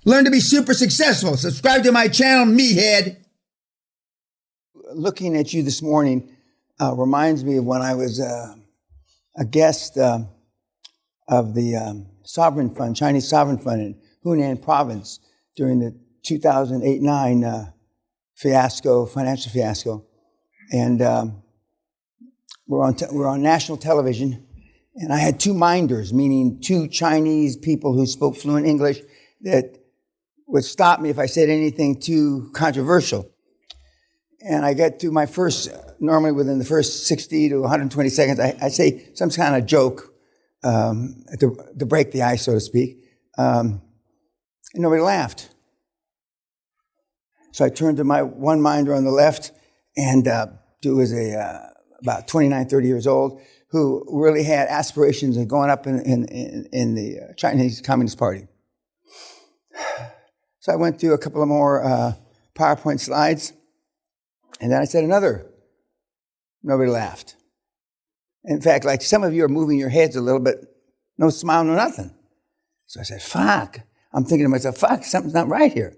Learn to be super successful. Subscribe to my channel, Meathead. Looking at you this morning reminds me of when I was a guest of the Sovereign Fund, Chinese Sovereign Fund in Hunan Province during the 2008-9 financial fiasco. And we're on national television. And I had two minders, meaning two Chinese people who spoke fluent English that would stop me if I said anything too controversial. And I get to my normally within the first 60 to 120 seconds, I say some kind of joke to break the ice, so to speak. And nobody laughed. So I turned to my one minder on the left, and who was about 29, 30 years old, who really had aspirations of going up in the Chinese Communist Party. So I went through a couple of more PowerPoint slides, and then I said another. Nobody laughed. In fact, like some of you are moving your heads a little bit, no smile, no nothing. So I said, fuck. I'm thinking to myself, fuck, something's not right here.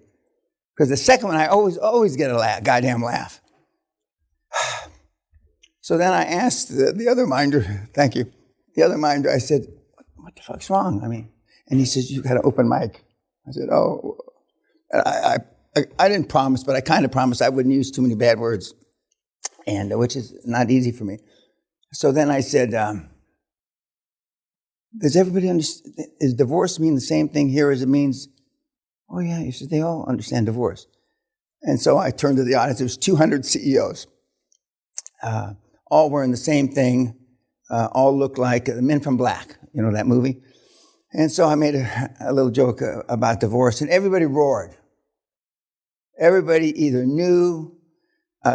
Because the second one, I always get a goddamn laugh. So then I asked the other minder, thank you, the other minder, I said, what the fuck's wrong? And he says, you got an open mic. I said, oh, I didn't promise, but I kind of promised I wouldn't use too many bad words, and which is not easy for me. So then I said, does everybody understand, does divorce mean the same thing here as it means? Oh yeah, he said, they all understand divorce. And so I turned to the audience, there was 200 CEOs, all wearing the same thing, all looked like the Men from Black, you know that movie? And so I made a little joke about divorce, and everybody roared. Everybody either knew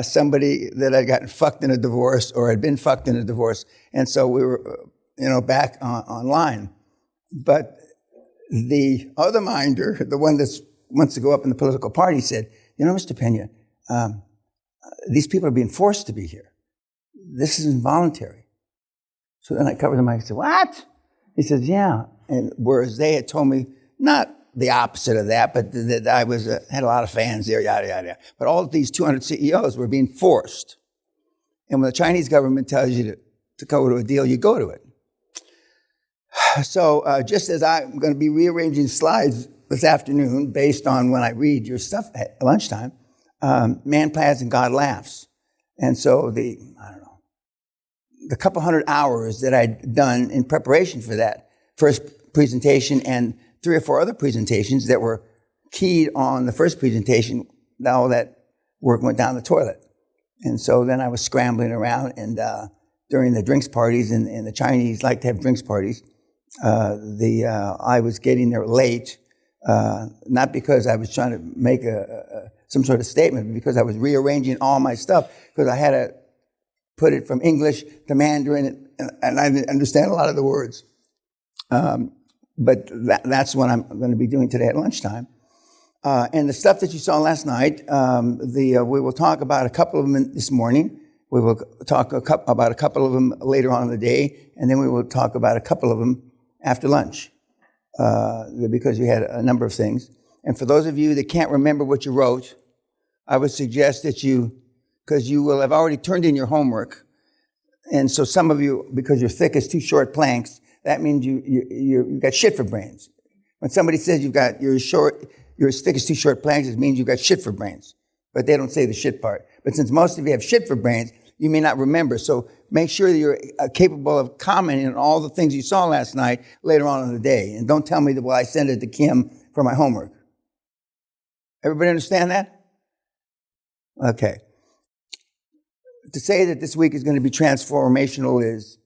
somebody that had gotten fucked in a divorce or had been fucked in a divorce. And so we were, back online. But the other minder, the one that wants to go up in the political party, said, Mr. Peña, these people are being forced to be here. This is involuntary. So then I covered the mic and said, what? He says, yeah. And whereas they had told me, not the opposite of that, but that I had a lot of fans there, yada, yada, yada. But all of these 200 CEOs were being forced. And when the Chinese government tells you to go to a deal, you go to it. So just as I'm going to be rearranging slides this afternoon based on when I read your stuff at lunchtime, man plans and God laughs. And so the couple hundred hours that I'd done in preparation for that first presentation and 3 or 4 other presentations that were keyed on the first presentation, all that work went down the toilet. And so then I was scrambling around, and during the drinks parties, and the Chinese like to have drinks parties, I was getting there late, not because I was trying to make some sort of statement, but because I was rearranging all my stuff, because I had to put it from English to Mandarin, and I didn't understand a lot of the words. But that's what I'm going to be doing today at lunchtime. And the stuff that you saw last night, we will talk about a couple of them this morning. We will talk about a couple of them later on in the day, and then we will talk about a couple of them after lunch, because we had a number of things. And for those of you that can't remember what you wrote, I would suggest that because you will have already turned in your homework, and so some of you, because you're thick as 2 short planks, that means you've got shit for brains. When somebody says you're as thick as 2 short planks, it means you've got shit for brains. But they don't say the shit part. But since most of you have shit for brains, you may not remember. So make sure that you're capable of commenting on all the things you saw last night later on in the day. And don't tell me that, well, I sent it to Kim for my homework. Everybody understand that? Okay. To say that this week is going to be transformational is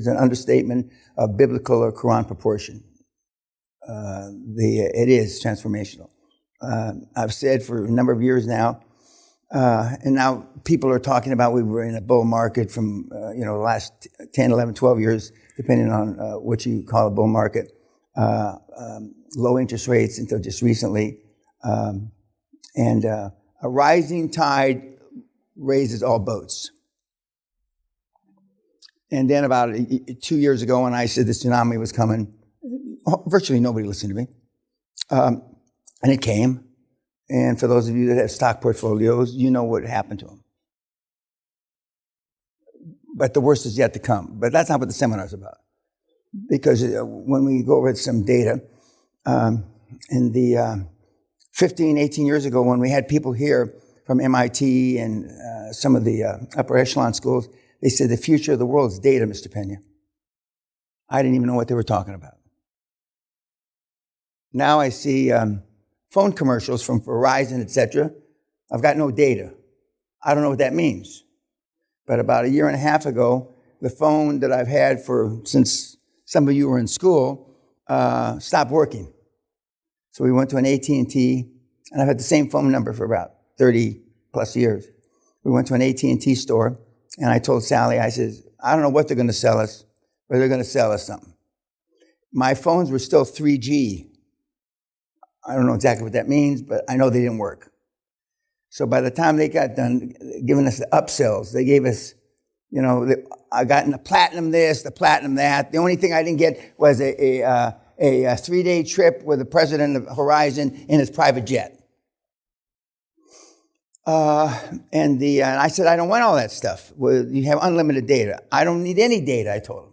an understatement of biblical or Quran proportion. It is transformational. I've said for a number of years now, and now people are talking about we were in a bull market from the last 10, 11, 12 years, depending on what you call a bull market. Low interest rates until just recently. And a rising tide raises all boats. And then about 2 years ago, when I said the tsunami was coming, virtually nobody listened to me. And it came. And for those of you that have stock portfolios, you know what happened to them. But the worst is yet to come. But that's not what the seminar is about. Because when we go over some data, in the 15, 18 years ago, when we had people here from MIT and some of the upper echelon schools, they said the future of the world is data, Mr. Peña. I didn't even know what they were talking about. Now I see phone commercials from Verizon, etc. I've got no data. I don't know what that means. But about a year and a half ago, the phone that I've had since some of you were in school stopped working. So we went to an AT&T, and I've had the same phone number for about 30 plus years. We went to an AT&T store, and I told Sally, I said, I don't know what they're going to sell us, but they're going to sell us something. My phones were still 3G. I don't know exactly what that means, but I know they didn't work. So by the time they got done giving us the upsells, they gave us, I got in the platinum this, the platinum that. The only thing I didn't get was a 3-day trip with the president of Horizon in his private jet. And I said, I don't want all that stuff. Well, you have unlimited data. I don't need any data, I told him,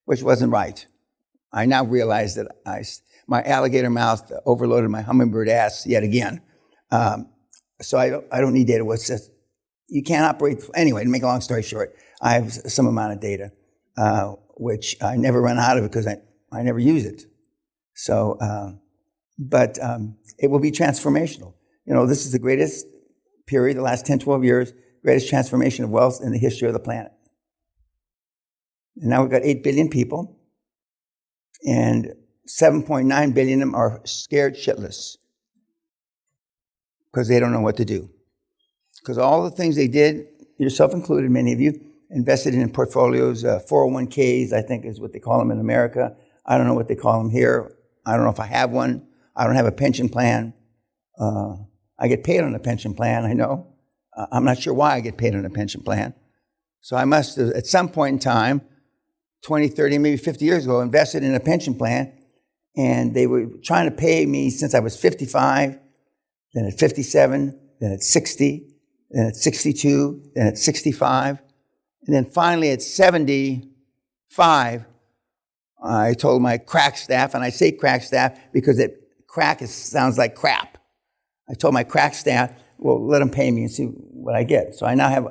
which wasn't right. I now realize that my alligator mouth overloaded my hummingbird ass yet again. So I don't need data. What's this? You can't operate. Anyway, to make a long story short, I have some amount of data, which I never run out of because I never use it. So, but it will be transformational. This is the greatest period, the last 10, 12 years, greatest transformation of wealth in the history of the planet. And now we've got 8 billion people, and 7.9 billion of them are scared shitless because they don't know what to do. Because all the things they did, yourself included, many of you, invested in portfolios, 401ks, I think is what they call them in America. I don't know what they call them here. I don't know if I have one. I don't have a pension plan. I get paid on a pension plan, I know. I'm not sure why I get paid on a pension plan. So I must have, at some point in time, 20, 30, maybe 50 years ago, invested in a pension plan, and they were trying to pay me since I was 55, then at 57, then at 60, then at 62, then at 65, and then finally at 75, I told my crack staff, and I say crack staff because sounds like crap. I told my crack staff, well, let them pay me and see what I get. So I now have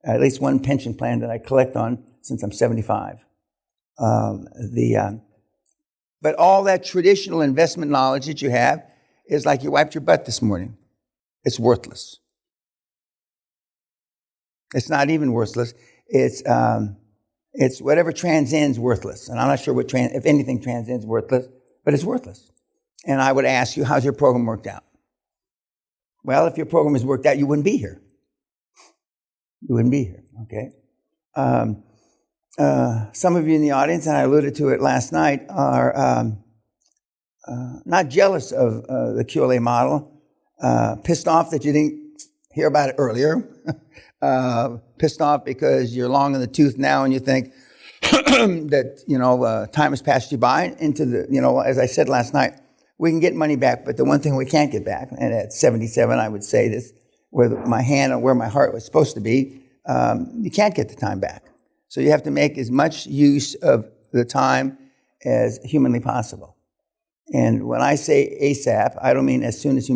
at least one pension plan that I collect on since I'm 75. But all that traditional investment knowledge that you have is like you wiped your butt this morning. It's worthless. It's not even worthless. It's whatever transcends worthless. And I'm not sure if anything transcends worthless, but it's worthless. And I would ask you, how's your program worked out? Well, if your program has worked out, you wouldn't be here. You wouldn't be here, okay? Some of you in the audience, and I alluded to it last night, are not jealous of the QLA model, pissed off that you didn't hear about it earlier, pissed off because you're long in the tooth now and you think that, time has passed you by into the, as I said last night, we can get money back, but the one thing we can't get back, and at 77, I would say this, with my hand on where my heart was supposed to be, you can't get the time back. So you have to make as much use of the time as humanly possible. And when I say ASAP, I don't mean as soon as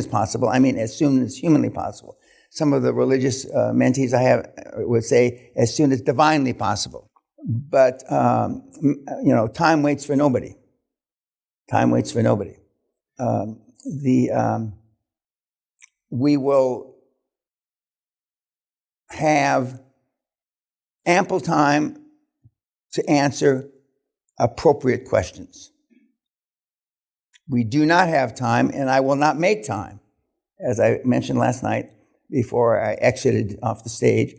possible. I mean as soon as humanly possible. Some of the religious mentees I have would say as soon as divinely possible. But time waits for nobody. Time waits for nobody. We will have ample time to answer appropriate questions. We do not have time, and I will not make time, as I mentioned last night before I exited off the stage,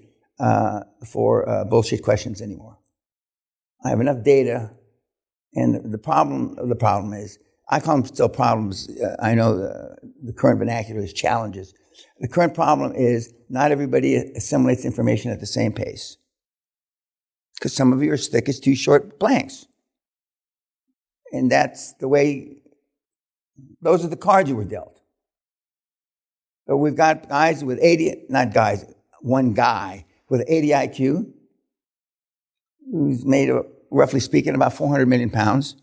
for bullshit questions anymore. I have enough data, and the problem is, I call them still problems. I know the current vernacular is challenges. The current problem is not everybody assimilates information at the same pace. Because some of you are as thick as 2 short planks. And that's the way Those are the cards you were dealt. So we've got guys with 80, not guys, one guy with 80 IQ, who's made, roughly speaking, about 400 million pounds,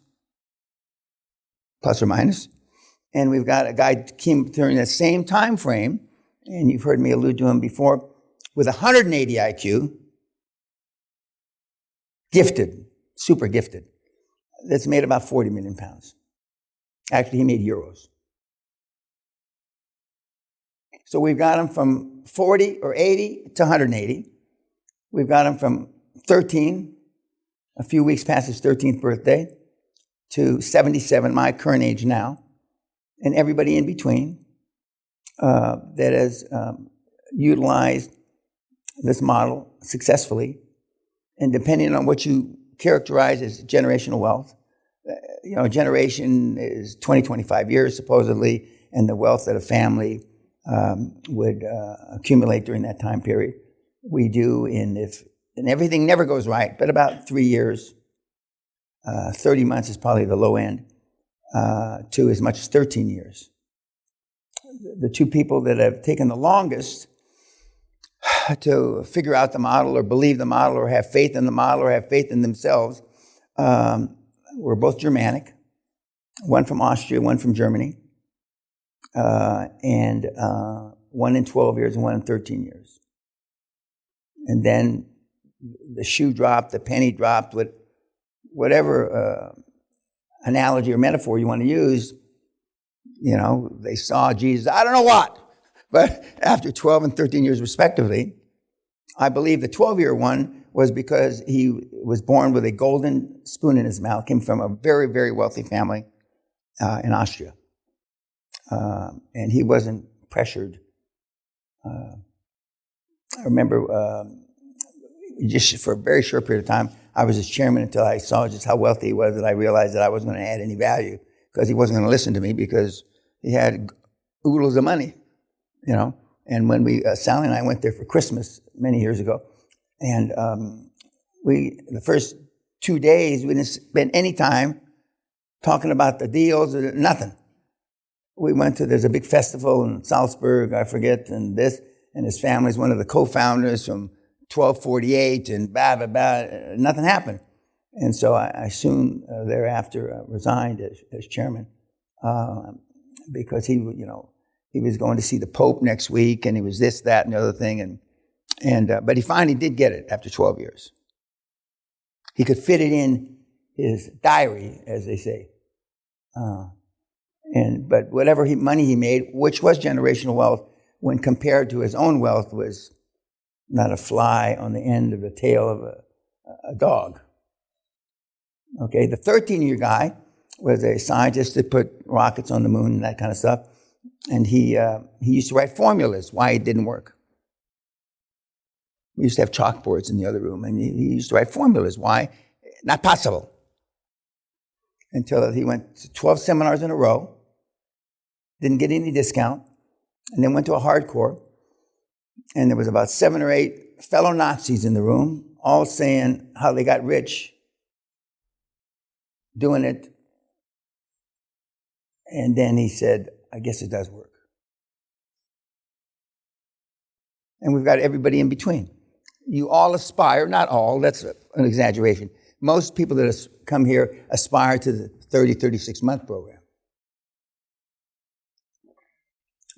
plus or minus. And we've got a guy came during that same time frame, and you've heard me allude to him before, with 180 IQ, gifted, super gifted, that's made about 40 million pounds. Actually, he made euros. So we've got him from 40 or 80 to 180. We've got him from 13, a few weeks past his 13th birthday, to 77, my current age now, and everybody in between that has utilized this model successfully. And depending on what you characterize as generational wealth, generation is 20, 25 years supposedly, and the wealth that a family would accumulate during that time period. We do, and everything never goes right, but about 3 years, 30 months is probably the low end, to as much as 13 years. The two people that have taken the longest to figure out the model or believe the model or have faith in the model or have faith in themselves were both Germanic, one from Austria, one from Germany, and one in 12 years and one in 13 years. And then the shoe dropped, the penny dropped, whatever analogy or metaphor you want to use. They saw Jesus, I don't know what, but after 12 and 13 years respectively. I believe the 12-year one was because he was born with a golden spoon in his mouth, came from a very, very wealthy family in Austria. And he wasn't pressured. I remember just for a very short period of time, I was his chairman until I saw just how wealthy he was, that I realized that I wasn't going to add any value because he wasn't going to listen to me because he had oodles of money, And when Sally and I went there for Christmas many years ago, and the first 2 days, we didn't spend any time talking about the deals or nothing. We went there's a big festival in Salzburg, I forget, and his family's one of the co-founders from 1248 and blah, blah, blah. Nothing happened. And so I soon thereafter resigned as chairman because he was going to see the Pope next week, and he was this, that, and the other thing. But he finally did get it after 12 years. He could fit it in his diary, as they say. But whatever money he made, which was generational wealth, when compared to his own wealth, was not a fly on the end of the tail of a dog. Okay, the 13-year guy was a scientist that put rockets on the moon and that kind of stuff. And he used to write formulas why it didn't work. We used to have chalkboards in the other room, and he used to write formulas why not possible. Until he went to 12 seminars in a row, didn't get any discount, and then went to a hardcore. And there was about 7 or 8 fellow Nazis in the room, all saying how they got rich doing it. And then he said, I guess it does work. And we've got everybody in between. You all aspire, not all, that's an exaggeration. Most people that come here aspire to the 30, 36-month program.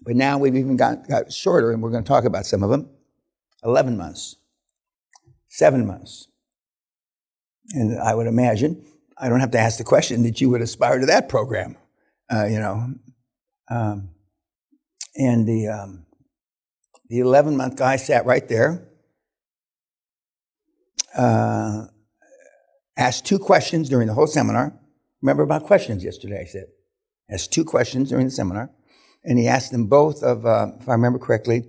But now we've even got shorter, and we're going to talk about some of them. 11 months, 7 months. And I would imagine, I don't have to ask the question, that you would aspire to that program, And the 11-month guy sat right there, asked 2 questions during the whole seminar. Remember about questions yesterday, I said. Asked 2 questions during the seminar. And he asked them both of, if I remember correctly,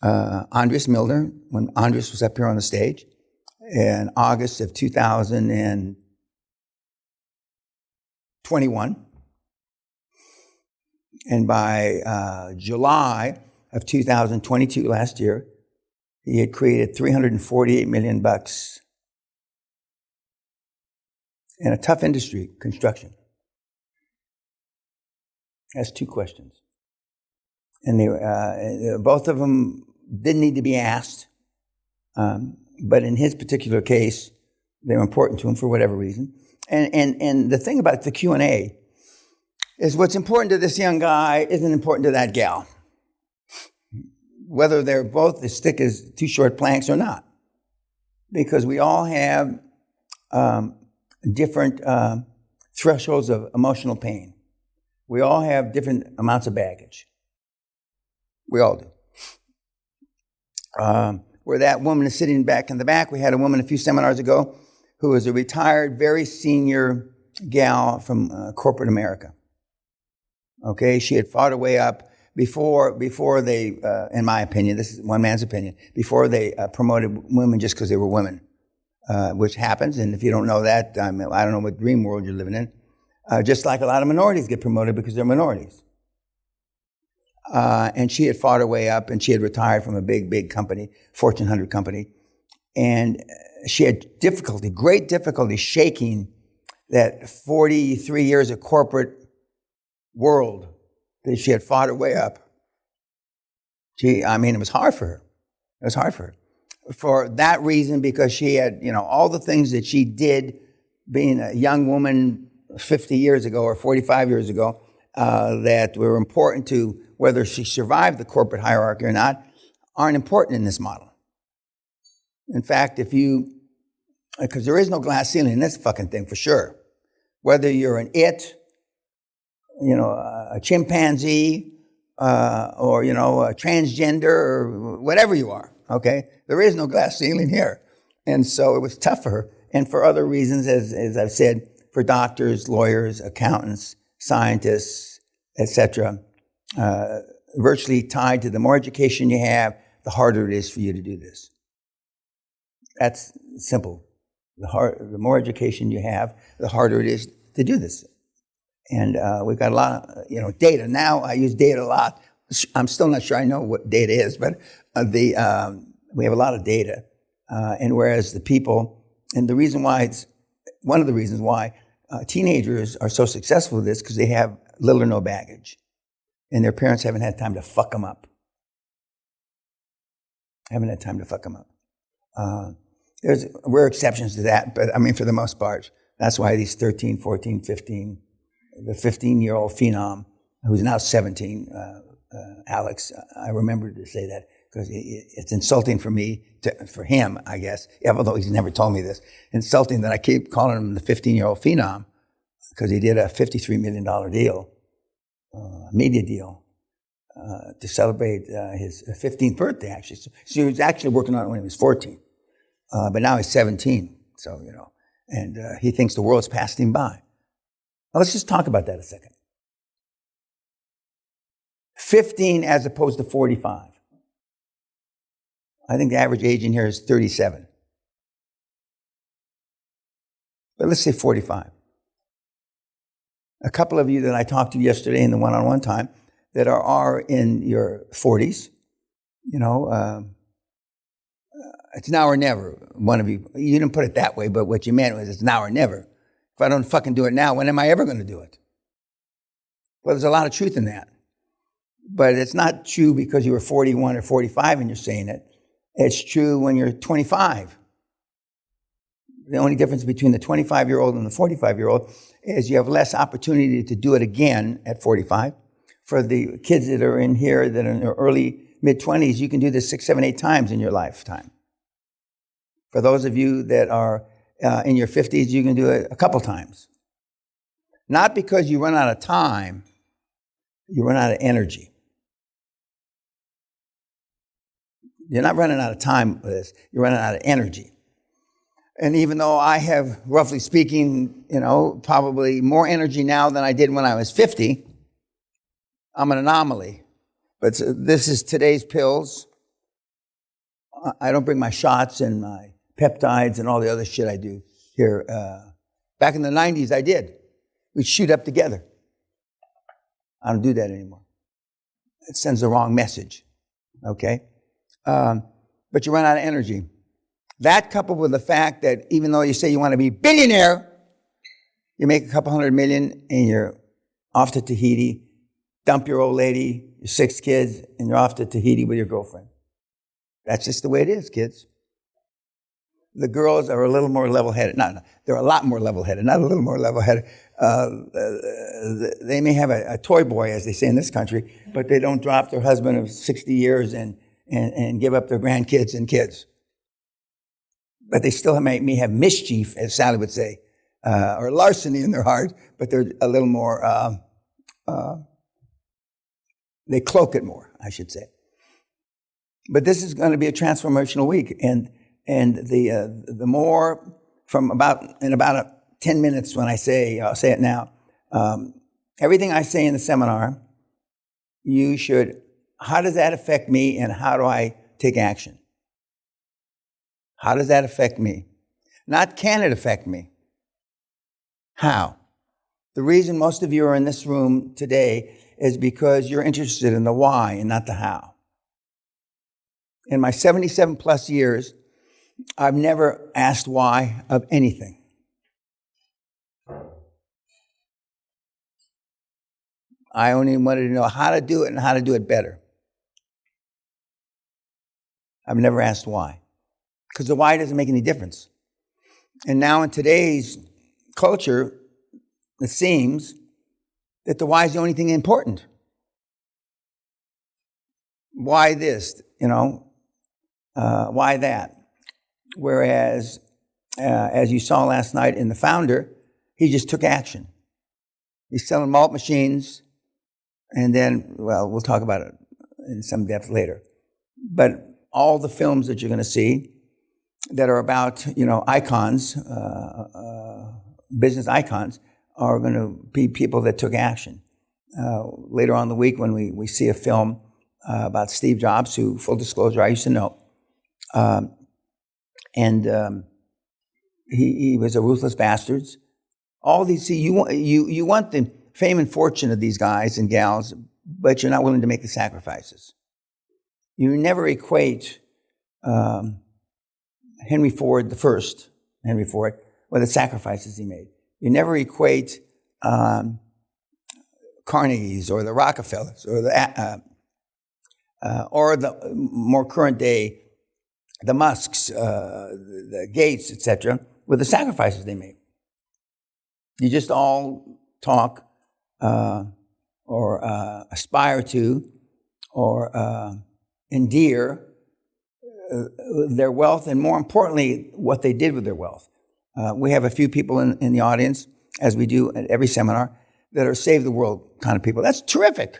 Andres Milner, when Andres was up here on the stage, in August of 2021. And by July of 2022, last year, he had created $348 million in a tough industry, construction. asked two questions. And both of them didn't need to be asked. But in his particular case, they were important to him for whatever reason. And the thing about the Q&A is what's important to this young guy isn't important to that gal. Whether they're both as thick as two short planks or not. Because we all have different thresholds of emotional pain. We all have different amounts of baggage. We all do. Where that woman is sitting back in the back, we had a woman a few seminars ago who was a retired, very senior gal from corporate America. Okay, she had fought her way up before they, in my opinion, this is one man's opinion, before they promoted women just because they were women, which happens. And if you don't know that, I don't know what dream world you're living in. Just like a lot of minorities get promoted because they're minorities. And she had fought her way up, and she had retired from a big company, Fortune 100 company. And she had great difficulty shaking that 43 years of corporate world that she had fought her way up. It was hard for her. It was hard for her. For that reason, because she had, all the things that she did being a young woman 50 years ago or 45 years ago that were important to whether she survived the corporate hierarchy or not, aren't important in this model. In fact, because there is no glass ceiling in this fucking thing for sure. Whether you're a chimpanzee, or, a transgender or whatever you are, okay? There is no glass ceiling here. And so it was tough for her. And for other reasons, as I've said, for doctors, lawyers, accountants, scientists, etc., virtually tied to the more education you have, the harder it is for you to do this. That's simple. The more education you have, the harder it is to do this. And we've got a lot of, data. Now I use data a lot. I'm still not sure I know what data is, but we have a lot of data. And whereas the people, and one of the reasons why teenagers are so successful with this, because they have little or no baggage. And their parents haven't had time to fuck them up. There's rare exceptions to that, but for the most part, that's why these 13, 14, 15, the 15-year-old phenom, who's now 17, Alex, I remember to say that because it's insulting for him, I guess, although he's never told me this, insulting that I keep calling him the 15-year-old phenom because he did a $53 million deal, media deal, to celebrate his 15th birthday, actually. So he was actually working on it when he was 14, but now he's 17, so, and he thinks the world's passed him by. Now, let's just talk about that a second. 15 as opposed to 45. I think the average age in here is 37. But let's say 45. A couple of you that I talked to yesterday in the one-on-one time that are in your 40s, it's now or never. One of you didn't put it that way, but what you meant was it's now or never. If I don't fucking do it now, when am I ever going to do it? Well, there's a lot of truth in that. But it's not true because you were 41 or 45 and you're saying it. It's true when you're 25. The only difference between the 25-year-old and the 45-year-old is you have less opportunity to do it again at 45. For the kids that are in here that are in their early, mid-20s, you can do this 6, 7, 8 times in your lifetime. For those of you that are in your 50s, you can do it a couple times. Not because you run out of time, you run out of energy. You're not running out of time with this. You're running out of energy. And even though I have, roughly speaking, probably more energy now than I did when I was 50, I'm an anomaly. But this is today's pills. I don't bring my shots and my peptides and all the other shit I do here. Back in the 90s, I did. We'd shoot up together. I don't do that anymore. It sends the wrong message. Okay? But you run out of energy. That coupled with the fact that even though you say you want to be billionaire, you make a couple $100 million and you're off to Tahiti dump your old lady, your 6 kids, and you're off to Tahiti with your girlfriend. That's just the way it is, kids. The girls are a little more level-headed. No, they're a lot more level-headed, not a little more level-headed. They may have a toy boy, as they say in this country, but they don't drop their husband of 60 years and give up their grandkids and kids. But they still may have mischief, as Sally would say, or larceny in their heart, but they're a little more, they cloak it more, I should say. But this is going to be a transformational week, and the more from in about 10 minutes when I'll say it now, everything I say in the seminar, how does that affect me and how do I take action? How does that affect me? Not can it affect me? How? The reason most of you are in this room today is because you're interested in the why and not the how. In my 77 plus years, I've never asked why of anything. I only wanted to know how to do it and how to do it better. I've never asked why. Because the why doesn't make any difference. And now in today's culture, it seems that the why is the only thing important. Why this? Why that? Whereas, as you saw last night in The Founder, he just took action. He's selling malt machines, and then, we'll talk about it in some depth later. But all the films that you're going to see that are about, icons, business icons, are going to be people that took action. Later on in the week, when we see a film about Steve Jobs, who, full disclosure, I used to know, he was a ruthless bastard. All these, you want the fame and fortune of these guys and gals, but you're not willing to make the sacrifices. You never equate Henry Ford, the first Henry Ford, with the sacrifices he made. You never equate Carnegie's or the Rockefellers or the more current day, the Musks, the Gates, etc., with the sacrifices they made. You just all talk or aspire to or endear their wealth, and more importantly, what they did with their wealth. We have a few people in the audience, as we do at every seminar, that are save the world kind of people. That's terrific.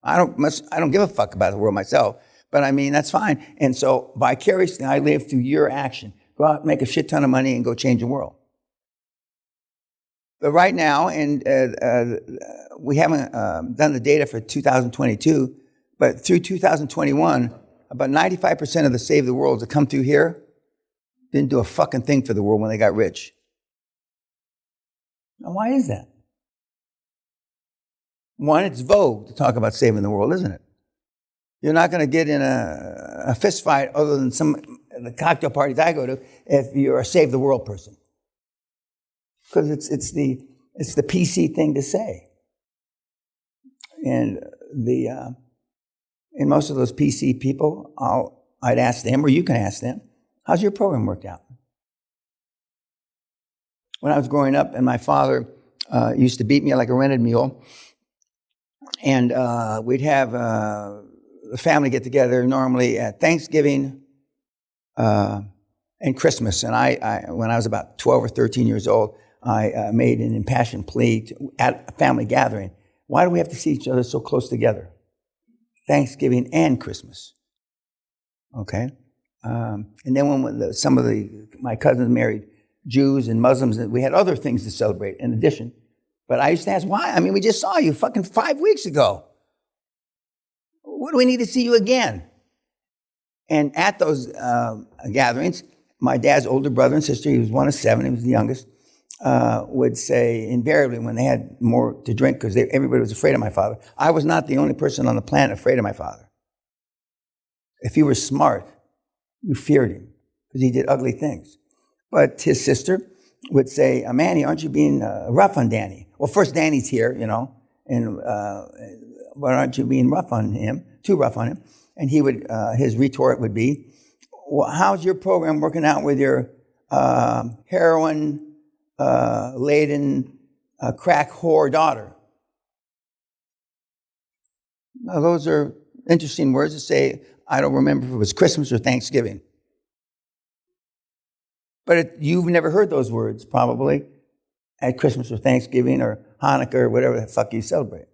I don't give a fuck about the world myself, but I mean, that's fine. And so vicariously, I live through your action. Go out, make a shit ton of money, and go change the world. But right now, and we haven't done the data for 2022, but through 2021, about 95% of the Save the Worlds that come through here didn't do a fucking thing for the world when they got rich. Now, why is that? One, it's vogue to talk about saving the world, isn't it? You're not going to get in a fist fight other than the cocktail parties I go to if you're a save the world person. Because it's the PC thing to say. And most of those PC people, I'd ask them, or you can ask them, how's your program worked out? When I was growing up, and my father used to beat me like a rented mule, and we'd have the family get together normally at Thanksgiving and Christmas. And I when I was about 12 or 13 years old, I made an impassioned plea at a family gathering. Why do we have to see each other so close together? Thanksgiving and Christmas. Okay? And then when some of my cousins married Jews and Muslims, we had other things to celebrate in addition. But I used to ask, why? I mean, we just saw you fucking 5 weeks ago. What do we need to see you again? And at those gatherings, my dad's older brother and sister, he was one of 7, he was the youngest, would say invariably when they had more to drink, because everybody was afraid of my father. I was not the only person on the planet afraid of my father. If he was smart, you feared him because he did ugly things. But his sister would say, Manny, aren't you being rough on Danny? Well, first Danny's here, and but aren't you being rough on him, too rough on him? And he would, his retort would be, well, how's your program working out with your heroin laden crack whore daughter? Now, those are interesting words to say. I don't remember if it was Christmas or Thanksgiving. But you've never heard those words, probably, at Christmas or Thanksgiving or Hanukkah or whatever the fuck you celebrate.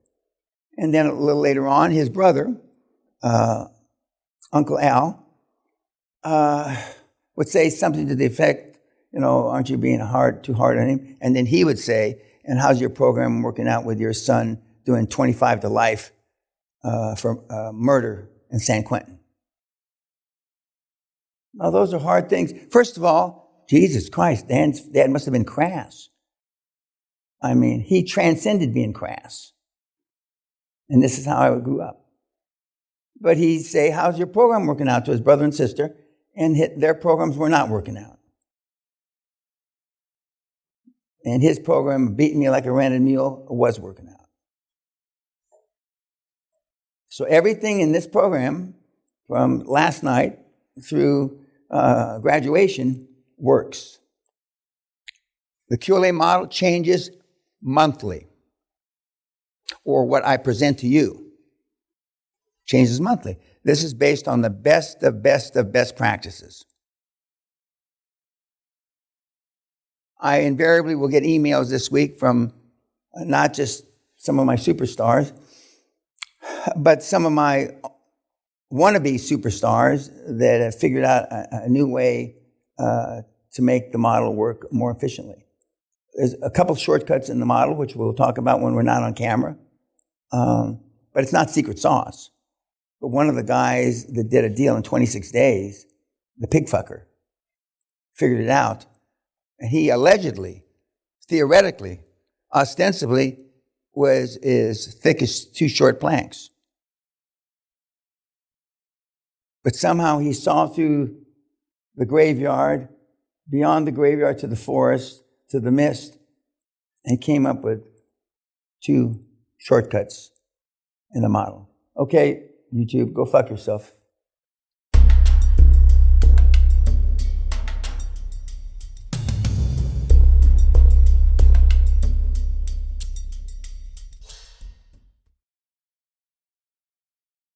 And then a little later on, his brother, Uncle Al, would say something to the effect, aren't you being too hard on him? And then he would say, and how's your program working out with your son doing 25 to life for murder in San Quentin? Now, those are hard things. First of all, Jesus Christ, Dan's dad must have been crass. I mean, he transcended being crass. And this is how I grew up. But he'd say, how's your program working out, to his brother and sister? And their programs were not working out. And his program, beating me like a rented mule, was working out. So everything in this program, from last night through graduation, works. The QLA model changes monthly, or what I present to you changes monthly. This is based on the best of best practices. I invariably will get emails this week from not just some of my superstars, but some of my wannabe superstars that have figured out a new way to make the model work more efficiently. There's a couple shortcuts in the model, which we'll talk about when we're not on camera. But it's not secret sauce. But one of the guys that did a deal in 26 days, the pig fucker, figured it out. And he allegedly, theoretically, ostensibly, was as thick as two short planks. But somehow he saw through the graveyard, beyond the graveyard to the forest, to the mist, and came up with two shortcuts in the model. Okay, YouTube, go fuck yourself.